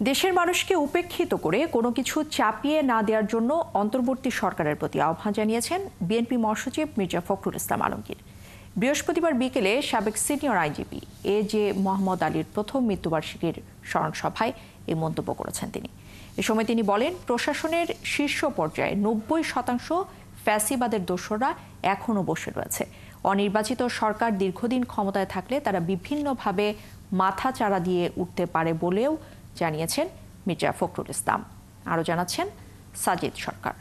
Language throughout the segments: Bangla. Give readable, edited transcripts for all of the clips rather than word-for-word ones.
দেশের মানুষকে উপেক্ষিত করে কোনো কিছু চাপিয়ে না দেওয়ার জন্য অন্তর্বর্তী সরকারের প্রতি আহ্বান জানিয়েছেন বিএনপি মহাসচিব মির্জা ফখরুল ইসলাম আলমগীর। বৃহস্পতিবার বিকেলে সাবেক সিনিয়র আইজিপি এজে মোহাম্মদ আলীর প্রথম মৃত্যুবার্ষিকীর স্মরণ সভায় এই মন্তব্য করেছেন তিনি। এ সময় তিনি বলেন, প্রশাসনের শীর্ষ পর্যায়ে 90% ফ্যাসিবাদের দোসররা এখনও বসে রয়েছে। অনির্বাচিত সরকার দীর্ঘদিন ক্ষমতায় থাকলে তারা বিভিন্নভাবে মাথা চাড়া দিয়ে উঠতে পারে বলেও জানিয়েছেন মির্জা ফখরুল ইসলাম। আরও জানাচ্ছেন সাজিদ সরকার।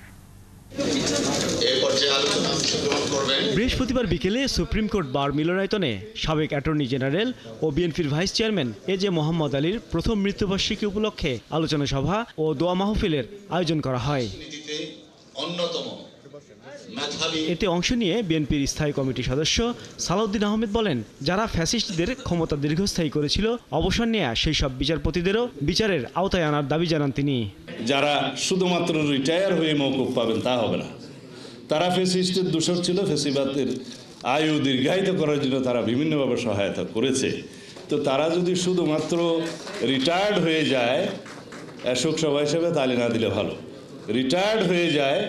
বৃহস্পতিবার বিকেলে সুপ্রিম কোর্ট বার মিলনায়তনে সাবেক অ্যাটর্নি জেনারেল ও বিএনপির ভাইস চেয়ারম্যান এজে মোহাম্মদ আলীর প্রথম মৃত্যুবার্ষিকী উপলক্ষে আলোচনা সভা ও দোয়া মাহফিলের আয়োজন করা হয়। এতে অংশ নিয়ে বিএনপির স্থায়ী কমিটির সদস্য সালাউদ্দিন আহমেদ বলেন, যারা ফ্যাসিস্টদের ক্ষমতা দীর্ঘস্থায়ী করেছিল অবসর নেয়া সেই সব বিচারপতিদেরও বিচারের আওতায় আনার দাবি জানান তিনি। যারা শুধুমাত্র রিটায়ার হয়ে মওকুফ পাবেন তা হবে না। তারা ফ্যাসিস্টের দোসর ছিল, ফ্যাসিবাদের আয়ু দীর্ঘায়িত করার জন্য তারা বিভিন্নভাবে সহায়তা করেছে। তো তারা যদি শুধুমাত্র রিটায়ার্ড হয়ে যায়, শোকসভা হিসেবে তালি না দিলে ভালো। রিটায়ার্ড হয়ে যায়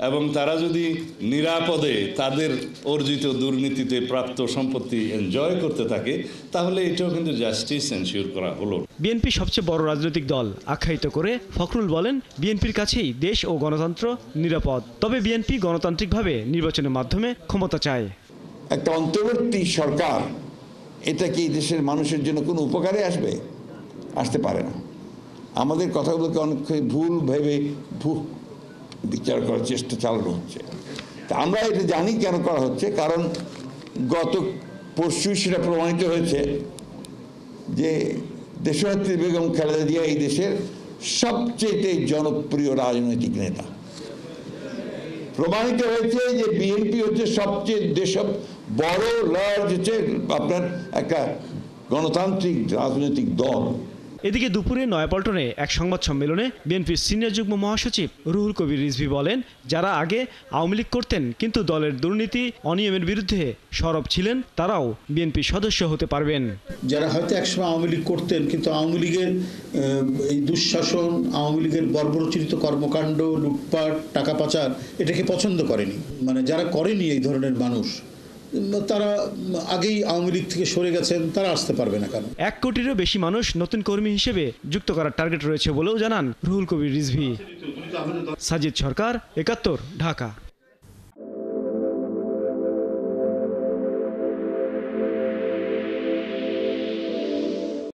এবং তারা যদি নিরাপদে তাদের অর্জিত দুর্নীতিতে প্রাপ্ত সম্পত্তি এনজয় করতে থাকে, তাহলে এটাও কিন্তু জাস্টিস এনশিওর করা হলো। বিএনপি সবচেয়ে বড় রাজনৈতিক দল আখ্যায়িত করে ফখরুল বলেন, বিএনপির কাছেই দেশ ও গণতন্ত্র নিরাপদ। তবে বিএনপি গণতান্ত্রিকভাবে নির্বাচনের মাধ্যমে ক্ষমতা চায়। একটা অন্তর্বর্তী সরকার, এটা কি দেশের মানুষের জন্য কোনো উপকারে আসতে পারে না। আমাদের কথাগুলোকে অনেক ভুল ভেবে বিচার করার চেষ্টা চালানো হচ্ছে। তা আমরা এটা জানি কেন করা হচ্ছে, কারণ গত পরশু সেটা প্রমাণিত হয়েছে যে দেশনেত্রী বেগম খালেদা জিয়া এই দেশের সবচেয়ে জনপ্রিয় রাজনৈতিক নেতা। প্রমাণিত হয়েছে যে বিএনপি হচ্ছে সবচেয়ে দেশের বড় লার্জ হচ্ছে আপনার একটা গণতান্ত্রিক রাজনৈতিক দল। এদিকে দুপুরে নয়াপল্টনে এক সংবাদ সম্মেলনে বিএনপির সিনিয়র যুগ্ম মহাসচিব রুহুল কবির রিজভী বলেন, যারা আগে আওয়ামী লীগ করতেন কিন্তু দলের দুর্নীতি অনিয়মের বিরুদ্ধে সরব ছিলেন, তারাও বিএনপির সদস্য হতে পারবেন। যারা হয়তো একসময় আওয়ামী লীগ করতেন কিন্তু আওয়ামী লীগের এই দুঃশাসন, আওয়ামী লীগের বর্বরচিত কর্মকাণ্ড, লুটপাট, টাকা পাচার এটাকে পছন্দ করেনি, মানে যারা করেনি এই ধরনের মানুষ, তারা আগেই আওয়ামী লীগ থেকে সরে গেছেন, তারা আসতে পারবে না কেন। 1 কোটিরও বেশি মানুষ নতুন কর্মী হিসেবে যুক্ত করার টার্গেট রয়েছে বলেও জানান রুহুল কবির রিজভী। সাজিদ সরকার, 71, ঢাকা।